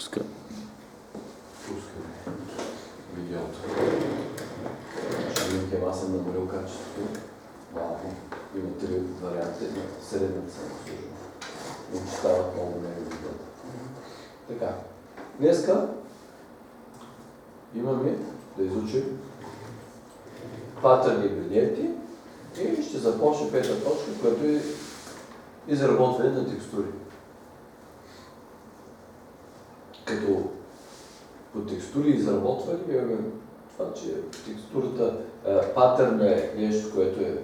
Пускаме видеото. Ще видим, аз съм намалил качеството. Малко. Има 3 варианти. Средната съм служил. И че стават много много видеото. Така. Днеска имаме да изучим патърни ингредиенти и ще започне пета точка, която е изработване на текстури. Като по текстури изработване имаме това, че текстурата, патърна е нещо, което е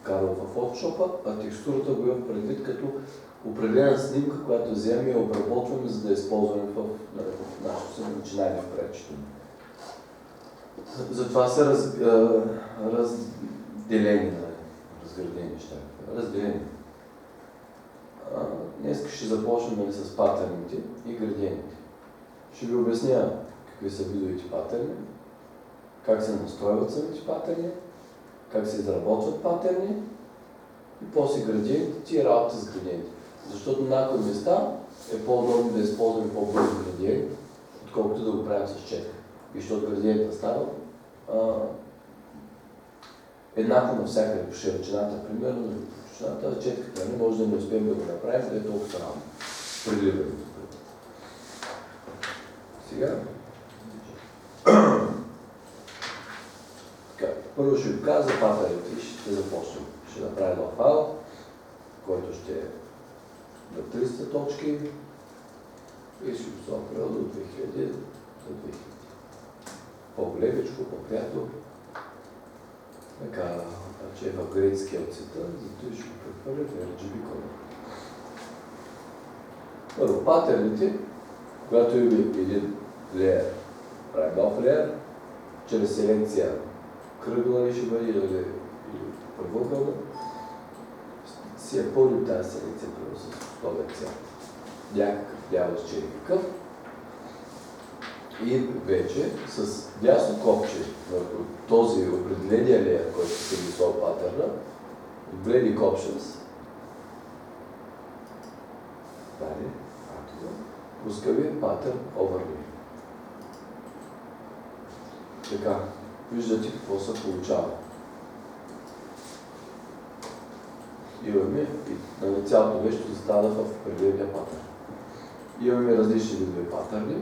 вкарал в Photoshop, а текстурата го има предвид като определена снимка, която вземем и обработваме, за да използваме в нашето начинание в пречето. Затова са разделени, разградени неща. Разделени. Днес ще започнем с патърните и градиентите. Ще ви обясня какви са видовите патърни, как се настройват самите патърни, как се изработват патърни и после градиентите и работа с градиенти. Защото на някои места е по-удобно да използваме по-бързо градиент, отколкото да го правим с четка. И защото градиента става еднакво навсякъде по широчината, примерно, а четката не може да не успеем да го направим, да е толкова рано. Преливането. Сега. Така, първо ще ви кажа за патърните и ще започнем. Ще направим нов файл, който ще е на 300 точки и ще го сложим до 2000 до 2000. По-големичко, по-приятно. Така, че е в грецкия от света, зато ще го прехвърля в RGB кода. Първо, патърните, когато има един леер, правим нов леер, чрез селекция кръгла ли ще бъде или правоъгълна, си я пълним тази селекция първо с основен цвят. Някакъв бял с черен къв. И вече с дясно копче върху този определения леер, който се рисува патърна, Blending Options, пускаме патърн Overlay. Така, виждате какво се получава. Имаме и цялото нещо застава в определения патърн. Имаме различни видове патърни,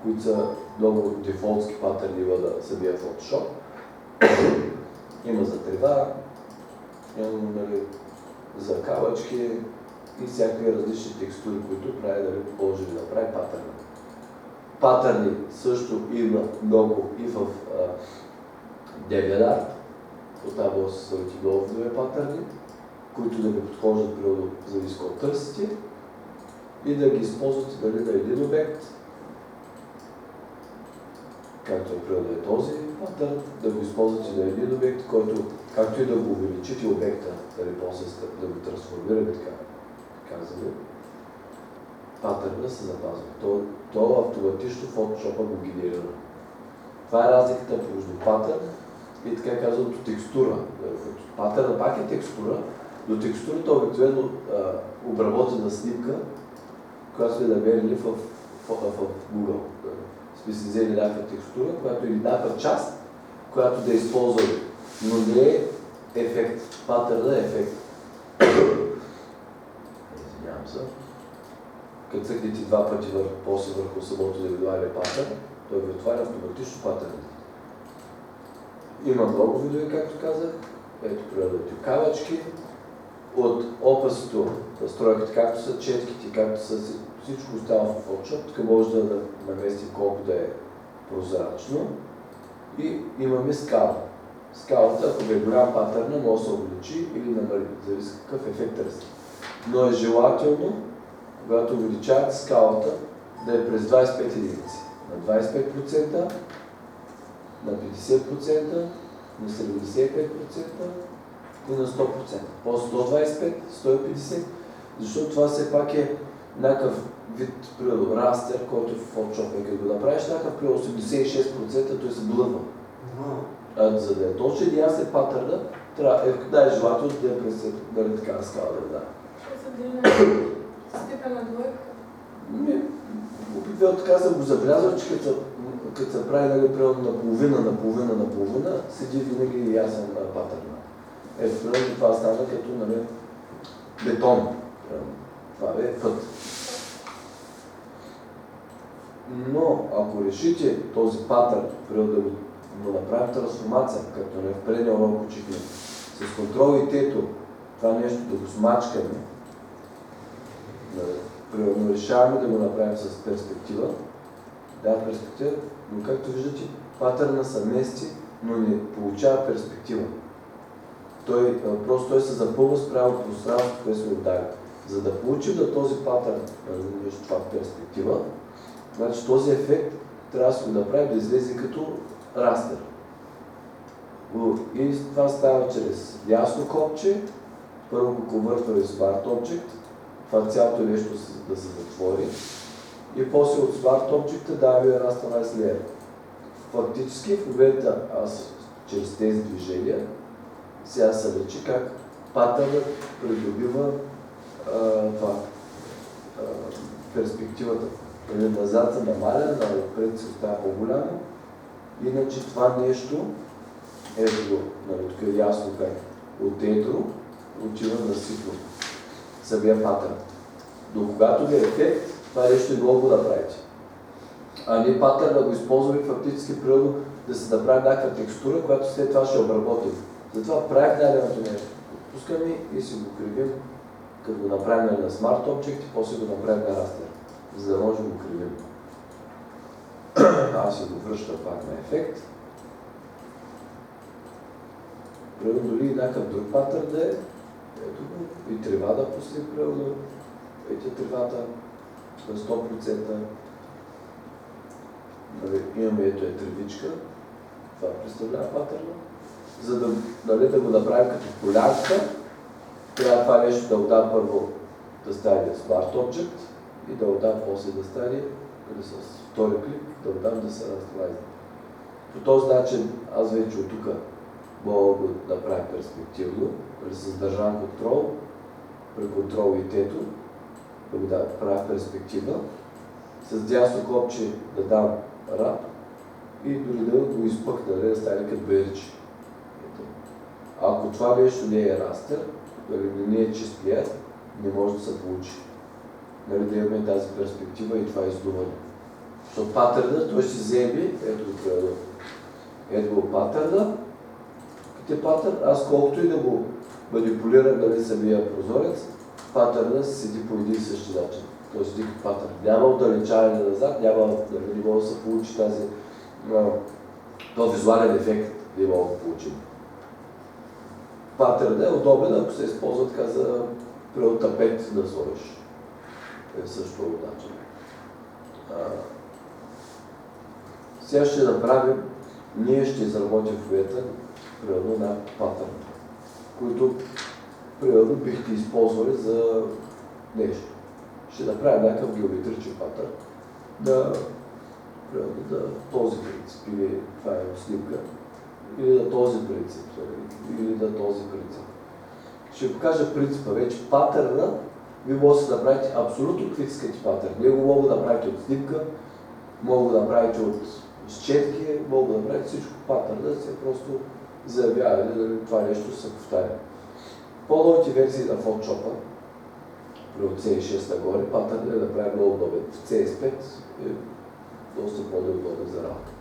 които са много дефолтски патърни има да самия Photoshop. Има за трева, има за кавачки и всякакви различни текстури, които прави да може да направи патърни. Патърни също има много и в DeviantArt. Оттам може да се сложите много видове патърни, които да ви подхождат природно зависко от търсите и да ги използвате дали на един обект, както е природно е този патърн, да го използвате на един обект, който, както и да го увеличите обекта, дали после да го трансформираме, така казваме, патърна се запазва. То автоматично Photoshop го генерира. Това е разликата между патърн и така казаното текстура. Патърна пак е текстура, но текстурата е обикновено обработена снимка, която сме намерили в Google. Сме си взели някаква текстура, която е някаква част, която да използваме, но не е ефект. Патърна е ефект. Извинявам се. Като цъкнете два пъти после върху самото индивидуален патърн, той ви отваря автоматично патърните. Има много видове, както казах. Ето природните кавачки. От опасното настройките, както са четките, както са всичко остава в Photoshop, тук може да наместим колко да е прозрачно. И имаме скала. Скалата, ако е голям патърна, може да се увеличи или намали, зависи какъв ефект търси. Но е желателно, когато увеличавате скалата, да е през 25 единици. На 25%, на 50%, на 75% и на 100%. По 125, 150, защото това все пак е някакъв вид растер, който в Photoshop е. Като го направиш някакъв при 86%, той се блъва. За да е точен и ясен патърна, трябва най-желателно да е през такава скала. Да. Ще се дели на степен на двойка? Велто каза, го забелязва, че като се прави, нали, примерно наполовина, седи винаги ясен патърн. Ето, примерно това стана като, нали, бетон. Това е път. Но ако решите този патърн, примерно да направим трансформация, като не в предния урок учихме, с контрол и тето, това нещо да го смачкаме, примерно решаваме да го направим с перспектива, перспектива, но както виждате, патърна се мести, но не получава перспектива. Той се запълва спрямо пространството, което сме отдали. За да получим да този патърн, нещо това перспектива, значи този ефект трябва да се го направим да излезе като растер. И това става чрез дясно копче, първо го конвъртваме в Smart Object, това цялото нещо да се затвори и после от Smart Object даваме Raster Layer. Фактически в момента аз чрез тези движения сега се речи как патърнът придобива перспективата. Назад се намаля, напред се остава по-голямо. Иначе това нещо, ето го, тук е ясно как от едро отива на ситно, самия патърн. До когато ви е ефект, това нещо е много да правите. А ние патърна го използваме фактически природно да се направи някаква текстура, която след това ще обработим. Затова правих даденото нещо. Пускаме и си го кривим, като го направим на Smart Object и после го направим на Raster, за да може да го кривим. Аз си го връщам пак на ефект. Примерно дори някакъв друг патърн да е. Ето го. И трева да пусти, примерно. Ето тревата на 100%. Имаме ето е тревичка. Това представлява патърна. За да го направим като полянка, трябва това нещо да отдам първо да стане Smart Object и да отдам после да стане с втори клик, да отдам да се разслайзне. По този начин аз вече от тук мога да направя перспективно, с държан контрол, при контрол и тето, да го правя перспектива, с дясно копче да дам рап и дори да го изпъкна, да стане като беричи. Ако това нещо не е растер, не е чист layer, не може да се получи. Да имаме тази перспектива и това издуване. Защото патърна, той ще вземе, ето го патърна, аз колкото и да го манипулирам самия прозорец, патърна седи по един и същи начин. Той седи като патърн. Няма отдалечаване назад, не може да се получи този визуален ефект, не може да получим. Патърнът е удобен, ако се използва така за тапет да сложиш. Е също начин. Сега ще направим, ние ще изработим в момента примерно на патърн, които примерно бихте използвали за нещо. Ще направим някакъв геометричен патърн, да този принцип, или това е снимка, или да този принцип, или да този принцип. Ще покажа принципа вече. Патърна, вие може да се направите абсолютно какви искате патърн. Вие го мога да направите от снимка, мога да направите от четки, мога да направите всичко патърна, се просто заявява, дали това нещо се повтаря. По-новите версии на Photoshop, от C6 нагоре, патърн е да прави много удобен. В CS5 е доста по-неудобен за работа.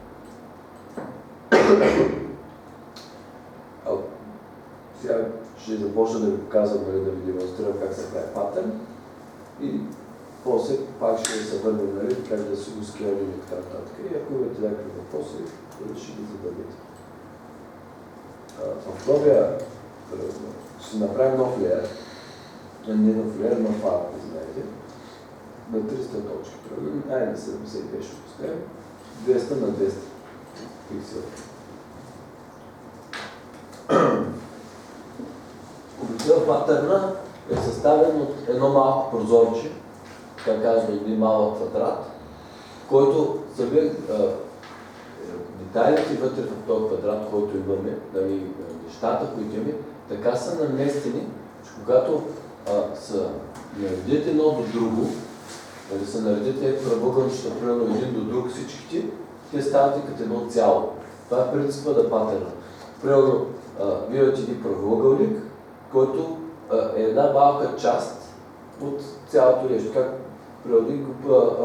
Сега ще започна да ви показвам, да ви демонстрирам как се прави патърн и после пак ще се върнем, как да си го скелим и така нататък. И ако имате някакви въпроси, ще ги зададете. В новия ще направим нов леер, не нов леер, нов арт, знаете, на 300 точки. Айде на 75 ще поставим, 200 на 200 пиксела. Обикновено патърна е съставен от едно малко прозорче, така казва един малък квадрат, който детайлите вътре в този квадрат, който имаме, нещата, които имаме, така са наместени, че когато са наредят едно до друго, Нали се наредят тези правоъгълничета, примерно един до друг всичките, те стават и като едно цяло. Това е принципа на патърна. Примерно, вие имате един правоъгълник, който е една малка част от цялото нещо. Как, примерно,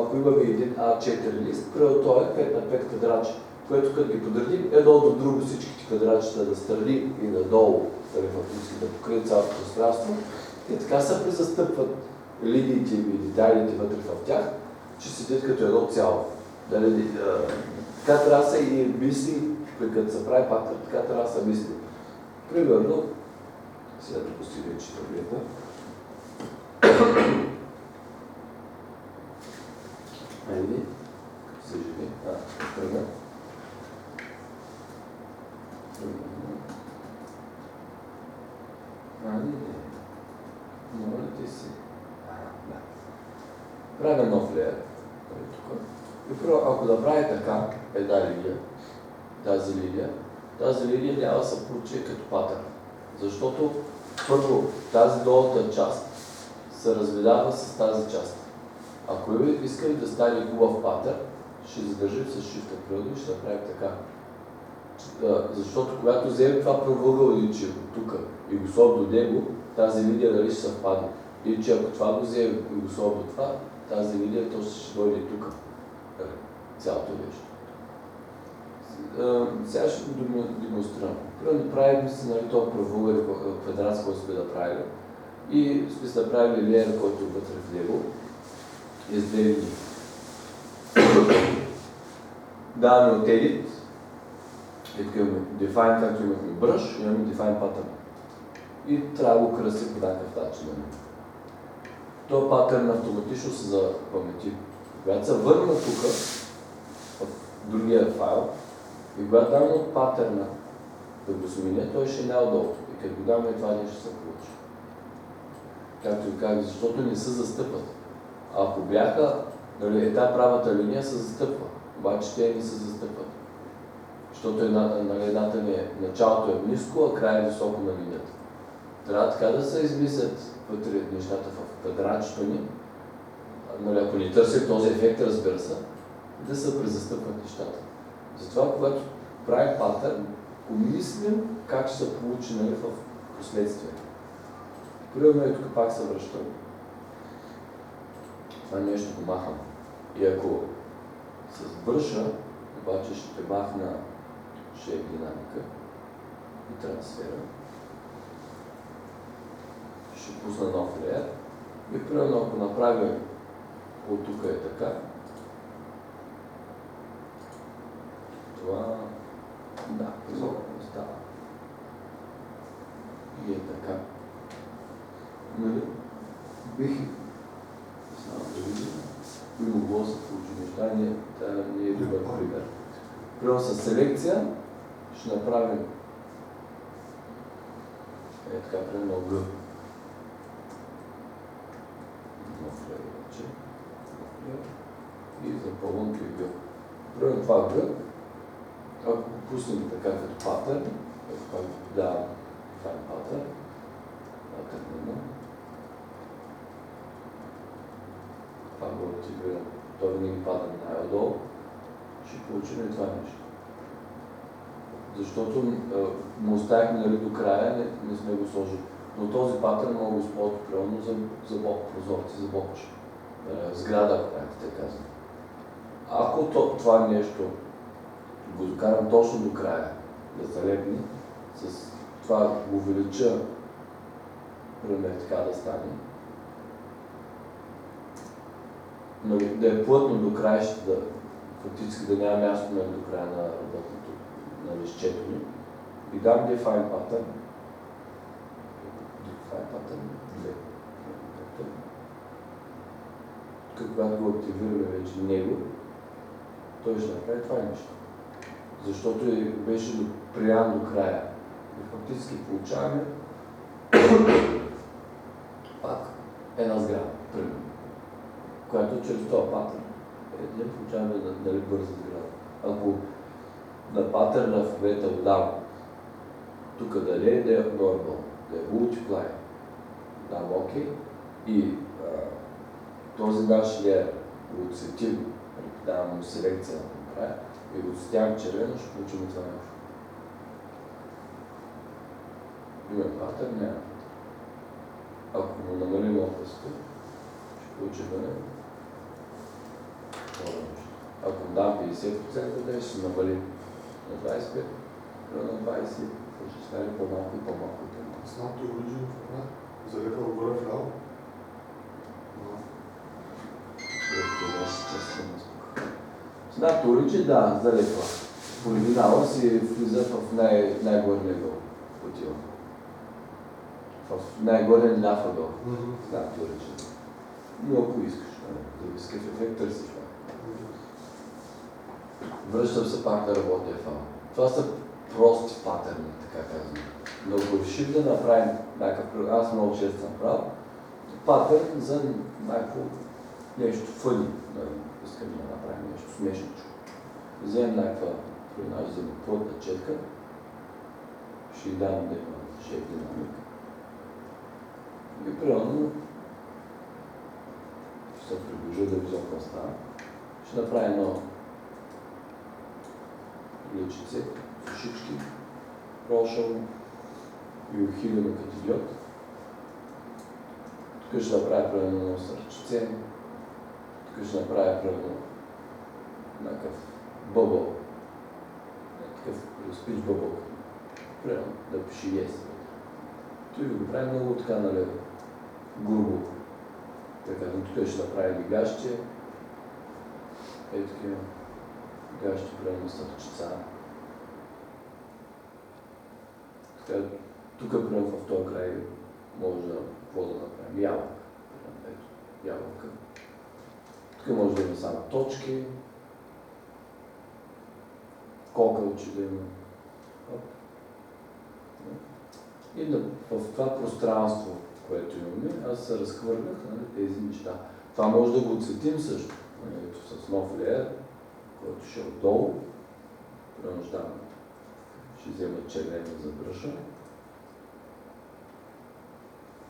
ако имаме един А4 лист, примерно това е 5 на 5 квадратче, което като ги подредим едно до друго всичките квадратчета да страни и надолу, да покрият цялото пространство, и така се презастъпват линиите и детайлите вътре в тях, че седят като едно цяло. Така трябва да се и мисли, като се прави патърн, така трябва да се мисли. Примерно, сега да постигне четвървията. Айде, се живи. Тръгна. Моля ти си. Да. Правя нов леер. И ако направи така една линия, тази линия няма да се получи като патърн. Защото първо тази долната част се разминава с тази част. Ако искали да стане хубав патърн, ще задържим с шифта природа и ще направим така. Защото когато вземем това правоъгълниче от тук и го сложим до него, тази линия нали ще съвпадне. И че ако това го вземем и го сложим до това, тази линия то ще дойде тук. Цялото нещо. Сега ще го демонстрирам. Примерно правим си нали, този правоъгълен квадрат, който сме направили. И сме направили леер, който е вътре в него. И с две линии. Даваме от edit. И така имаме define, както имахме brush, имаме define pattern. И трябва да го кръсим по някакъв начин. Този патърн автоматично се запамети. Когато се върна тук, в другия файл, и когато дам от патърна да го сменя, той ще е най-отдолу. И като го дам това нещо ще се получи. Както ви казах, защото не се застъпват. Ако бяха, нали, тази правата линия се застъпва, обаче те не се застъпват. Защото едната ни началото е ниско, а край е високо на линията. Трябва така да се измислят вътре нещата в квадратчето ни, нали, ако ни търсим този ефект, разбира се, да се презастъпват нещата. Затова, когато правим патърн, помислим как ще се получи нали, в последствие. Примерно и тук пак се връщам. Това нещо го махам. И ако с бърша, обаче ще махна shape динамика и трансфера. Ще пусна нов леер. И примерно ако направим от тук е така, това примерно става. И е така. Нали? Бих би могло да се получи неща, не е добър пример. Примерно с селекция ще направим така, примерно Г. Нов леер вече. И запълвам и Г. Примерно това Г, ако го пуснем така като патърн, ако давам това е патърн, това го активирам, той винаги пада най-отдолу, ще получим и това нещо. Защото му оставихме нали, до края, не сме го сложили. Но този патърн мога да го използвам примерно за прозорци, за бокче. Сграда, ако те казвам. Ако това нещо го докарам точно до края, да залепне, с това го увелича, пример така да стане, но да е плътно до края, фактически да няма място до края на работното на листчето ни. И дам define pattern. Define pattern 2. Когато го активираме вече него, той ще направи това нещо. Защото беше приян до края. И фактически получаваме пак една сграда, примерно, която чрез този патърн ние получаваме нали, бърза сграда. Ако на патърна в момента го дам тук дали да е normal, да е multiply, дам OK и този наш леер го отцвети, давам му селекция да направя и го цветявам червено, ще получим това нещо. Има патърн, няма. Ако му намалим областта, ще получим това нещо. Ако му дам 50%, да ще се намалим на 25, на 20, ще стане по-малко и по-малко. Snap to origin формат, залепва отгоре в ляво. Snap to origin, да, залепва. Полигинала си влиза в най-горния ъгъл. Отива. В най-горния ляв ъгъл. Snap to origin. Но ако искаш, да какъв ефект търсиш. Връщам се пак да работя в това. Това са прости патърни, така казвам. Но ако решим да направим някакъв, аз много често съм правил, патърн за някакво нещо фъни. Искам да направим нещо смешничко. Вземем някаква при нас земеплътна четка, ще й дам да има шейп динамик. И примерно ще се приближа да виждам какво става. Ще направим едно личице, сушички, прошъл и ухилено като идиот. Тук ще направя примерно едно сърчице, тук ще направя примерно някакъв бъбъл, такъв спич бъбъл, примерно да пише yes. Той ви го прави много така, нали, грубо. Така, но тук ще направя лигащи, такива лигащи, примерно сърчица. Така, тук примерно в този край може да направим ябълка. Ето, ябълка. Тук може да има само точки, кокълче да има. И в това пространство, което имаме, аз се разхвърлях, нали, тези неща. Това може да го отцветим също. Ето с нов леер, който ще е отдолу. Принуждавам. Ще взема червено за бръша.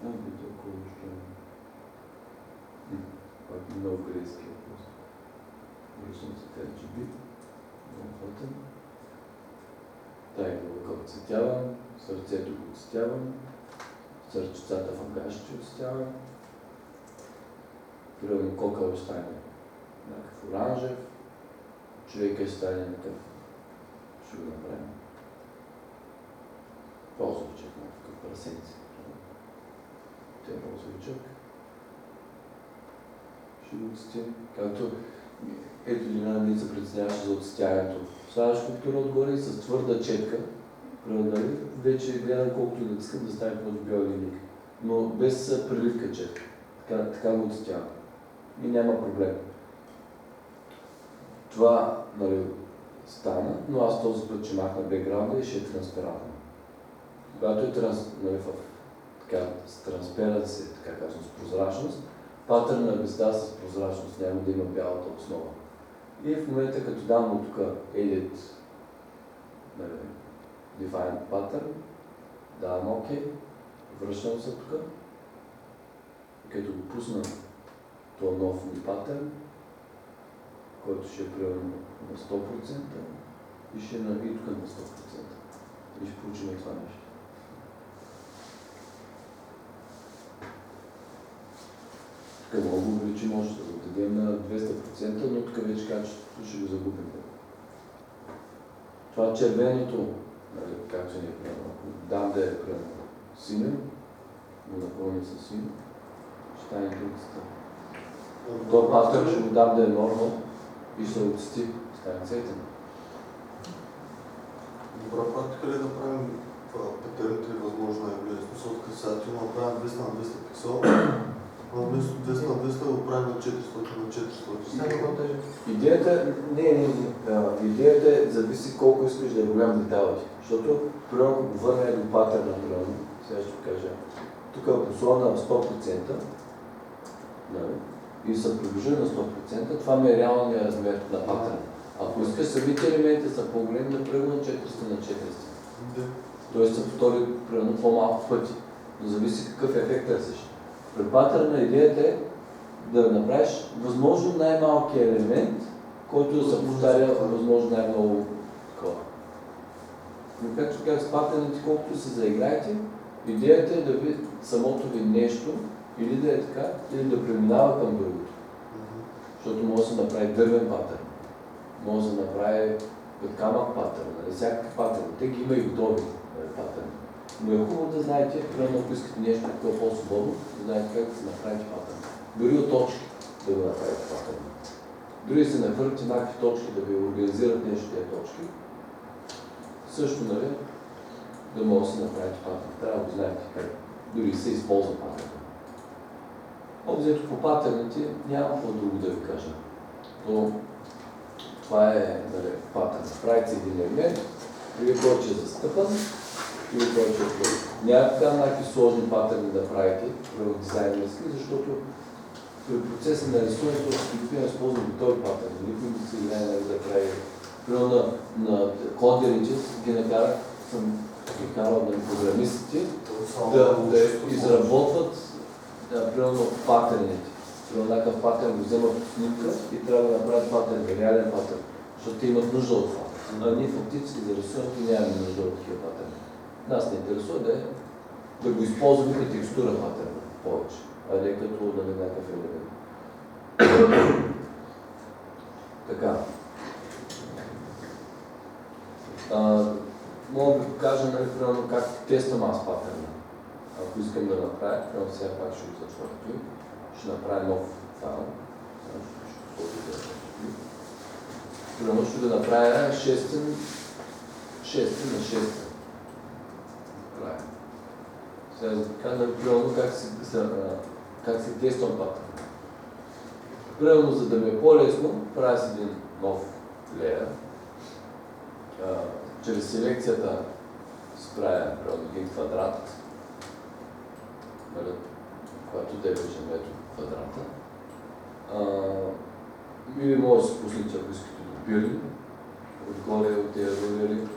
Би толкова още. Пак много грейски въпрос. Връщам се RGB. Много фотен. Тая го отцветявам, сърцето го отцветявам, сърчицата в гащите отцветявам. Примерно кокъл ще стане някакъв оранжев, човека ще стане някакъв, ще го направим розовичък, някакъв прасенци. Те розовичък. Ще го отцветим, както ето Лина не се притесняваше за отцветяването. Слагаш скулптура отгоре и с твърда четка, нали, вече гледам колкото и да искам да стане просто бял линик, но без приливка четка. Така го отцветявам. И няма проблем. Това, нали, стана, но аз този път ще махна бекграунда и ще е транспарантно. Когато е нали, с транспаранси, така казвам, с прозрачност, патърна без да с прозрачност, няма да има бялата основа. И в момента, като дам му тук Edit, нали, Define Pattern, давам OK, връщам се тук, като го пусна този нов ми патърн, който ще е примерно на 100% и ще нави тук на 100%. И ще получим това нещо. Тук много увеличим още, да го дадем на 200%, но тук вече качеството ще го загубим. Това червеното, както ни е примерно, ако дам да е примерно синьо, го напълним с синьо, ще стане другата. Това патърн ще го дам да е нормал и ще се отцвети, стане цветен. Добра практика ли да правим паттерните възможно най-близо? Смисъл от сега ти направим 200 на 200 пиксел, но вместо 200 на 200 го правим на 400 на 400. Идеята е, зависи колко искаш да е голям детайлът. Защото, примерно, ако го върне до патърна, примерно, сега ще покажа, тук е послона на 100%, и се приближи на 100%, това ми е реалният размер на патърна. Ако искаш самите елементи са по-големи, например на 400 на 400. Тоест се повтори примерно по-малко пъти. Но зависи какъв ефект търсиш. При патърна идеята е да направиш възможно най-малкият елемент, който да се повтаря възможно най-много такова. Но както казах с патърните, колкото се заиграете, идеята е да ви самото ви нещо или да е така, или да преминава към другото. Защото може да се направи дървен патърн, може да се направи камък патърн, нали, всякакъв патърн. Те ги има и готови патърни. Но е хубаво да знаете, примерно ако искате нещо такова по-свободно, да знаете как да се направите патърн. Дори от точки да го направите патърн. Дори се нахвърлите някакви точки, да ви организират нещо тези точки, също, нали, да може да се направите патърн. Трябва да го знаете как. Дори се използва патърн. Обзето по патърните няма какво друго да ви кажа. Но това е, нали, патърн. Правите един елемент, или който е застъпан, или който е твърд. Няма така някакви сложни патърни да правите в дизайнерски, защото при процеса на рисуването обикновено използвам готови патърни. Никой не се играе, нали, да прави. Примерно на кодерите ги накарах, съм ги карал на програмистите да изработват примерно патърните. Примерно някакъв патърн го вземат от снимка и трябва да направят патърн, реален патърн, защото те имат нужда от това. А ние фактически за рисуването нямаме нужда от такива патърни. Нас не интересува да го използваме като текстура патърна повече, а не като да не някакъв елемент. Така. Мога да ви покажа, нали, примерно, как тествам аз патърна. Ако искам да направя, примерно сега пак ще го затворя. Ще направя нов файл. Примерно ще да направя 6 на 6. Правя. Сега за така, нали, примерно, как се тествам патърна. Примерно, за да ми е по-лесно, правя си един нов леер. Чрез селекцията справя един квадрат, който дележим ето квадрата. Или може да се пуснете, ако искате, допирни, отгоре от тези ролери,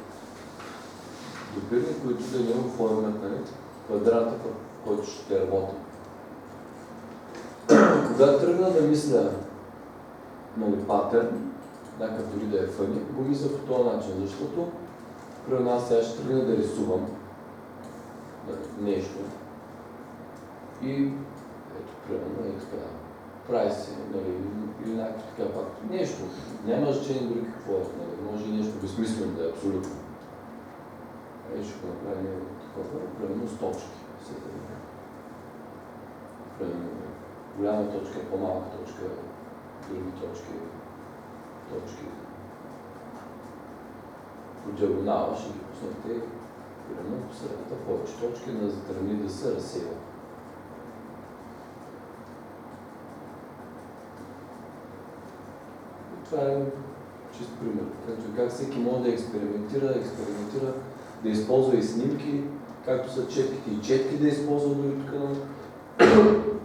допирни, които да не оформят, нали, квадрата, в който ще работим. Когато тръгна да мисля, нали, патърн, някакъв дори да е фъни, го мисля по този начин, защото при нас сега ще тръгна да рисувам нещо и ето, примерно, прави се, нали, или някакво така пак. Нещо, няма значение дори какво е, нали, може и нещо безсмислено да е абсолютно. Ще го направим такова, примерно с точки. Примерно, голяма точка, по-малка точка, други точки. По диагонала ще ги пуснете, примерно по средата, повече точки, на страни да се разсеят. Това е чист пример. Как всеки може да експериментира, да използва и снимки, както са четките и четки да използва дори тук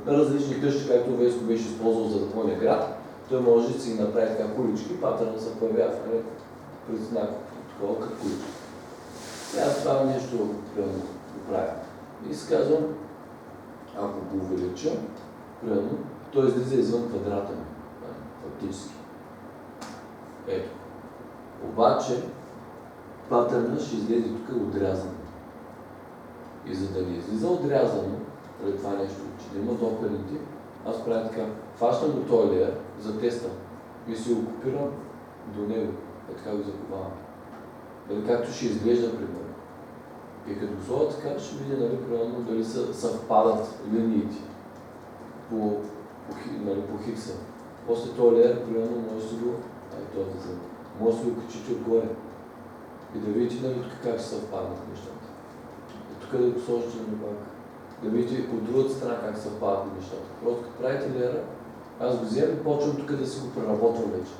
на различни къщи, както Веско беше използвал за твоя град. Той може да си направи така кулички, патърна се появява, нали, през някакво такова като кулички. И аз това нещо примерно го правя. И си казвам, ако го увелича, примерно, той излиза извън квадрата ми, фактически. Ето. Обаче, патърна ще излезе тук отрязано. И за да не излиза отрязано, пред това нещо, че да има допълните, аз правя така, фащам до този леер за теста и си го копирам до него. Така го заковавам. Дали както ще изглежда примерно. И като го сложа така, ще видя, нали, примерно, дали съвпадат линиите по хикса. После този леер, примерно, може да го, може да го качите отгоре. И да видите, нали, тук как ще съвпаднат нещата. И тук да го сложите на пак. Да видите от другата страна как съвпадат нещата. Просто като правите леера, аз го вземам и почвам тук да си го преработвам вече.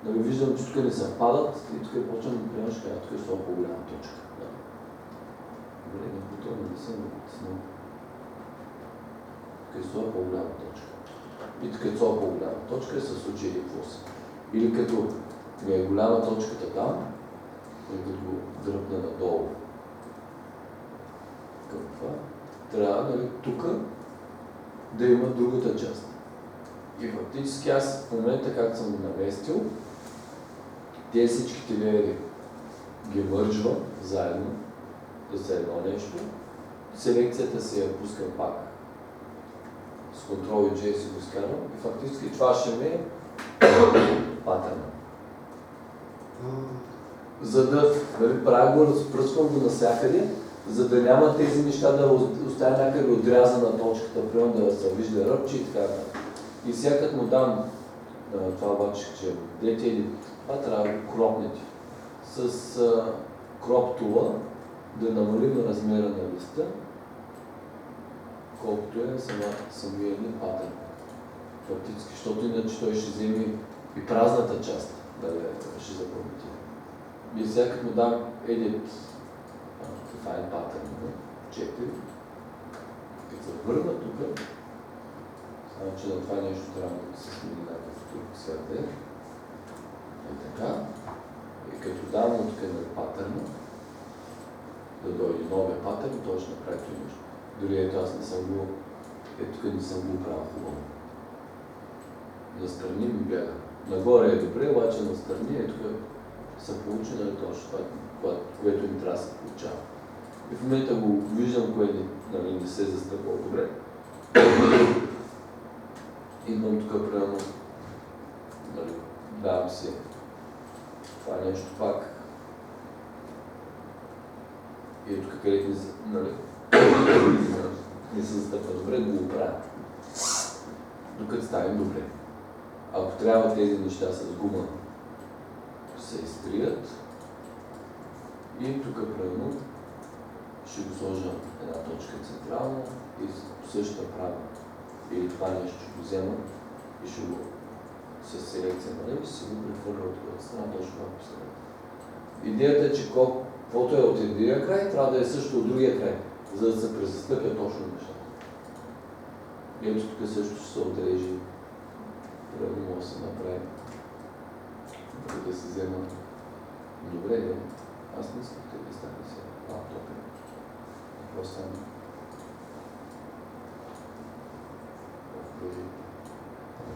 Да го виждам, че тук не съвпадат и тук почвам да приемаш къде, тук е много по-голяма точка. Добре, не готовно да съм много. Тук е много по-голяма точка. И тук е много по-голяма точка и се случи един въпрос. Или като не е голяма точката там, или като го дръпна надолу. Към това. Трябва, нали, тук да има другата част. И фактически аз в момента, както съм го наместил, тези всичките леери ги мържвам заедно, да са едно нещо. Селекцията си я пускам пак с Ctrl и J си го скарвам и фактически това ще ми е патърна. За да правя го, разпръсквам го навсякъде, за да няма тези неща да оставя някъде отрязана точката, примерно да се вижда ръбче и така. И сега като му дам това обаче, че дете или това трябва да го кропнете. С кроп тула да намалим размера на листа, колкото е самия един патърн. Фактически, защото иначе той ще вземе и празната част, ще запомните. И сега като му дам edit define pattern 4, като се върна тук, значи на това нещо трябва да се смени някакъв тук свете. И така. И като дам от тук на патърна, да дойде новия патърн, той ще направи това нещо. Дори ето аз не съм го, тук не съм го правил хубаво. Настрани ми бяга. Нагоре е добре, обаче настрани е тук се получи, нали, точно това, което им трябва да се получава. И в момента го виждам, което не се застъпва добре. Идвам тук, примерно, нали, давам си това нещо пак. И тук, където нали, не се застъпва добре, да го оправя. Докато ставим добре. Ако трябва тези неща с гума се изтрият и тук примерно ще го сложа една точка централно и по същата права или това нещо ще го взема и ще го с селекция на леви, ще го прехвърля от другата страна точно по средата. Идеята е, че каквото е от единия край, трябва да е също от другия край, за да се презастъпя точно нещата. Ето тук също ще се отрежи, примерно може да се направи, да се взема добре, не? Аз не искам да стане се лаптопа. Какво стане?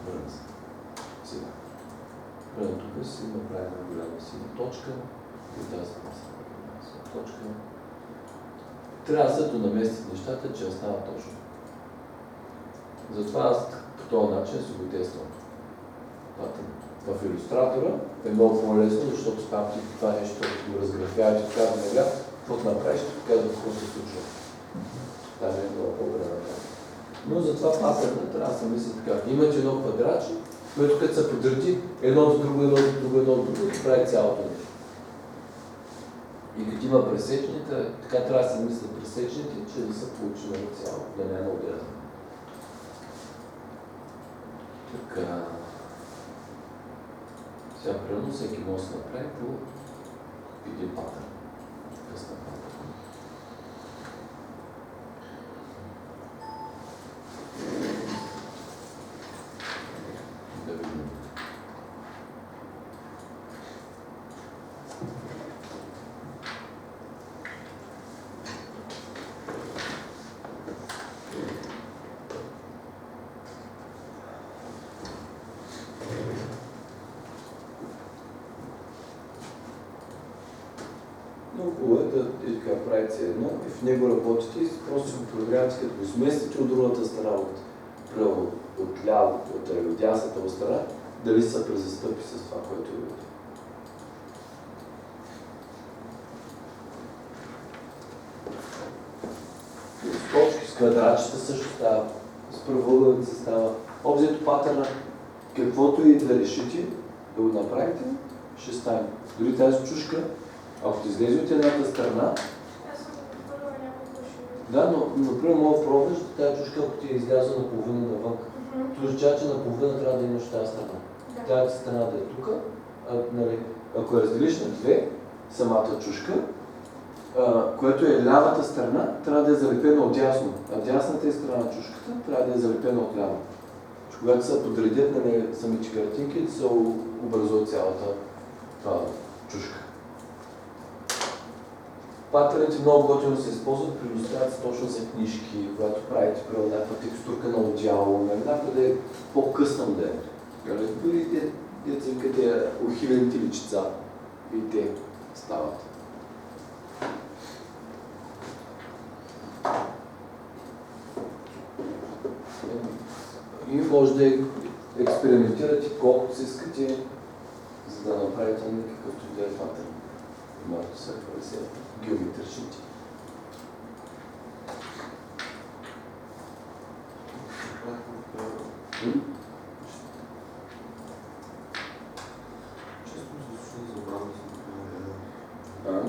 Върна се. Сега. Примерно тук си направим голяма синя точка и тази точка. Трябва да се донаместят нещата, че остава точно. Затова аз по този начин си го тествам. В илюстратора е много по-лесно, защото спамти това нещо, го разграфяваш и така да наглед, каквото направиш, ще казва какво се случва. Там е много по-голяма. Но затова патърна трябва да се мисли така. Имате едно квадратче, което като се подреди едно до друго, едно до друго, едно до друго, и прави цялото нещо. И като има пресечните, така трябва да се мислят пресечните, че да се получи много цяло, да не е много отрязано. Така. Сега примерно всеки може да се направи по един патърн. Късна патърн. Да видим. Много хубаво е да така правите едно и в него работите и просто си го проверявате, като го сместите от другата страна, от ляво, от дясната страна, дали се презастъпи с това, което е вътре. С точки, с квадратчета също става, с правоъгълница става. Обзето патърна, каквото и да решите да го направите, ще стане. Дори тази чушка, ако ти излезе от едната страна, да, но например мога да пробваш тази чушка, ако ти е излязла наполовина навън. Това означава, че наполовина трябва да имаш тази страна. Тази страна да е тук, нали, ако я разделиш на две, самата чушка, което е лявата страна, трябва да е залепена от дясно, а дясната е страна на чушката трябва да е залепена от ляво. Когато се подредят на самите картинки, да се образува цялата чушка. Патърните много готино се използват, предоставят се точно за книжки, когато правите при някаква текстурка на одеяло, някаква да е по-късна модерно. Дори деца викате ухилените личица и те стават. И може да експериментирате колкото си искате, за да направите някакъвто и да е патърн. Малко са геометричните.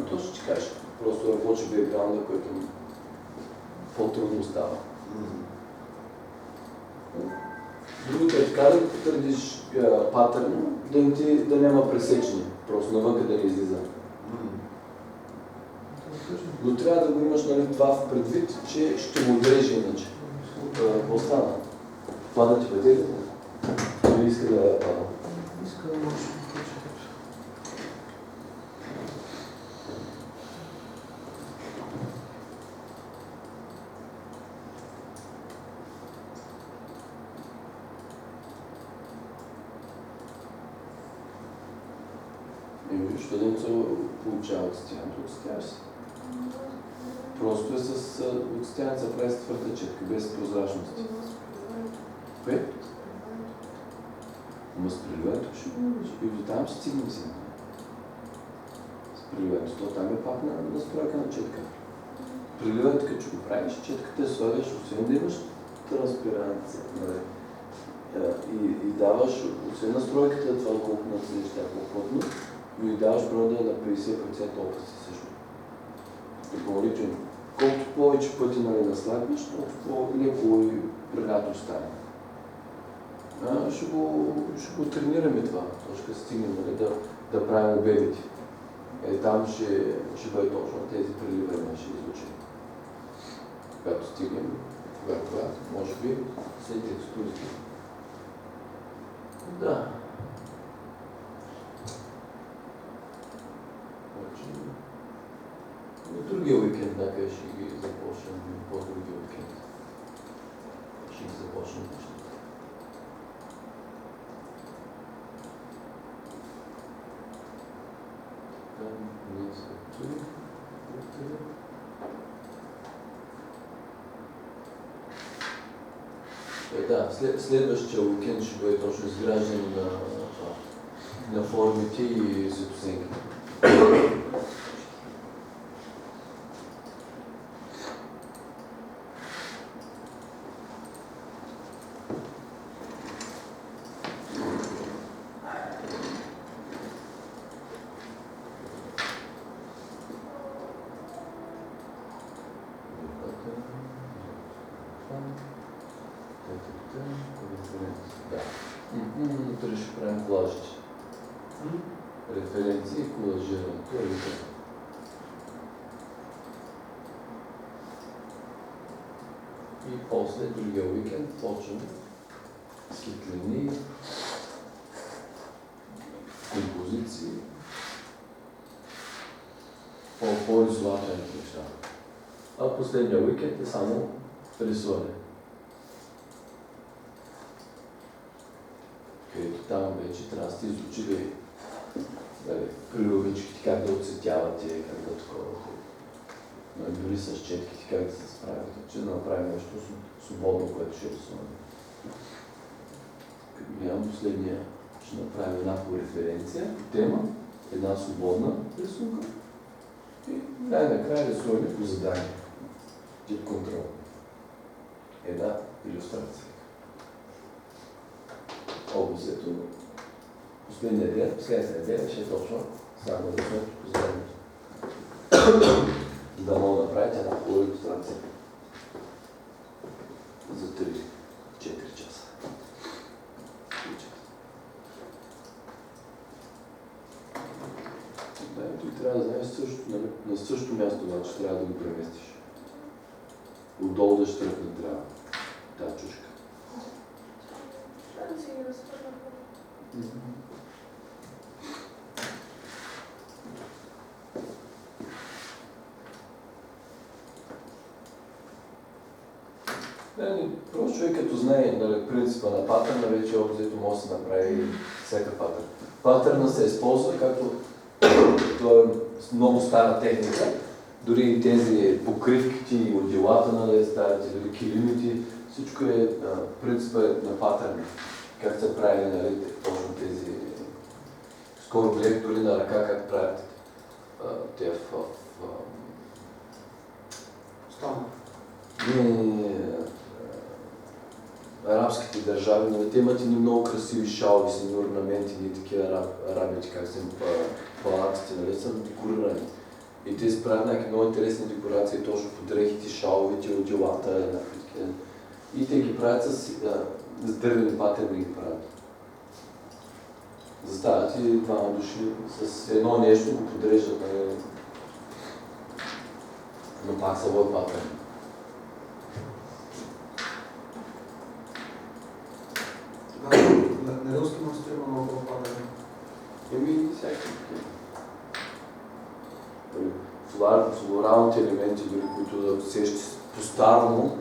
То ще ти кажа. Просто рабочи бекграунда, който по-трудно става. Другото е така да потърдиш патърна, да няма пресечни, просто навънка да не излиза. Но трябва да го имаш това в предвид, че ще му отрежи иначе. Какво стана? Това да ти бъде ли? Или иска да пада? Иска да може да Защо да не се получава отстяното? Отстяваш се. Просто е с отстяното се прави с твърда четка, без прозрачност. Кое? Ама с преливането ще и до там ще стигнем си. С преливането, то там е пак на настройка на четка. Преливането, като ще го правиш, четката слагаш, освен да имаш транспиранция, и даваш, освен настройката, това колко надседиш тя по-плътно, но и даваш брода на 50% опаси също. Допълнително. Колкото повече пъти наслагваш, толкова по-леко и прегато стане. Ще го тренираме това, точка стигнем да правим обедите. Там ще бъде точно тези преливания ще изучим. Когато стигнем, когато, може би, след екскурзии. Да. Другия уикенд, някъде ще ги започнем, по-другия уикенд. Ще ги започнем. Да, следващия уикенд ще бъде точно изграждане на формите и светосенките. Утре ще правим колажите. Референции и колажирането. И после другия уикенд почваме светлини, композиции, по-изолателните неща. А последния уикенд е само рисуване. Където там вече трябва да сте изучили приловичките, как да оцветявате, как да такова. Дори с четките, как да се справите, че да направим нещо свободно, което ще рисуваме. Като гледам последния, ще направим една по референция, тема, една свободна рисунка и най-накрая рисуваме по задание. Тип контрол. Една илюстрация. Образето, последния ден, следния ден ще е точно само рисуването по заданието. Да мога да направите една хубава илюстрация за 3-4 часа. Да, и той трябва да знаеш също, на същото място, обаче трябва да го преместиш. Отдолу да щръпне трябва тази чушка. Да си ги разпърна. Просто човек като знае, нали, принципа на патърна, вече обзето може да се направи всяка патърн. Патърна се използва както това е много стара техника, дори и тези покривките и отделата, нали, старите, дори килимите, всичко е принципа на патърни. Как се прави, нали, точно тези... Скоро гледах дори на ръка как правят те в арабските държави, нали, те имат едни много красиви шалви с едни орнаменти, едни такива арабите, как са палатите, нали, са декорирани. И те се правят някакви много интересни декорации, точно по дрехите, шаловете, отделата, някакви такива. И те ги правят с дървени патърни ги правят. Заставят и двама души с едно нещо го подреждат, нали, но пак са вод патърни. На руски мъсто има много патърни. Всякакви такива. Флоралните елементи, дори които да сещи по-старому,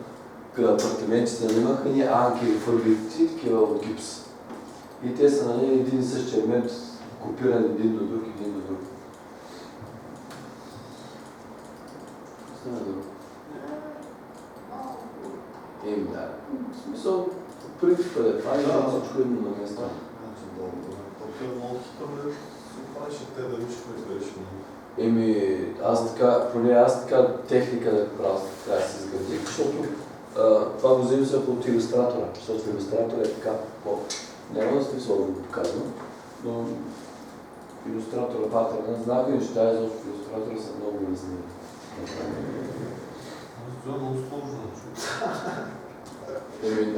апартаментите имаха ни анкери, фабрици, такива от гипс. И те са, нали, един и същи елемент, копиран един до друг, един до друг. Да. В смисъл, принципа е това и всичко е на места. Аз така техника да правя, трябва да се изградих, защото това го взема се от илюстратора, защото илюстратора е така, няма да смисъл да го показвам, но илюстратора патърна, знака неща, защото илюстратора са много лесни. Това е много сложно.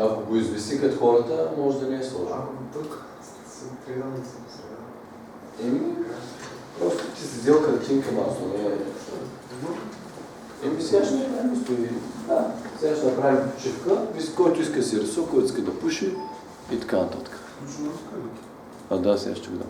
Ако го извисикат хората, може да не е сложно. Тук съм тренал да съм среда. Просто ти си взел картинка масло, не е... Сега ще направим стои. Да, сега ще направим почивка, който иска да си рисува, който иска да пуши и така нататък. Да, сега ще го дам.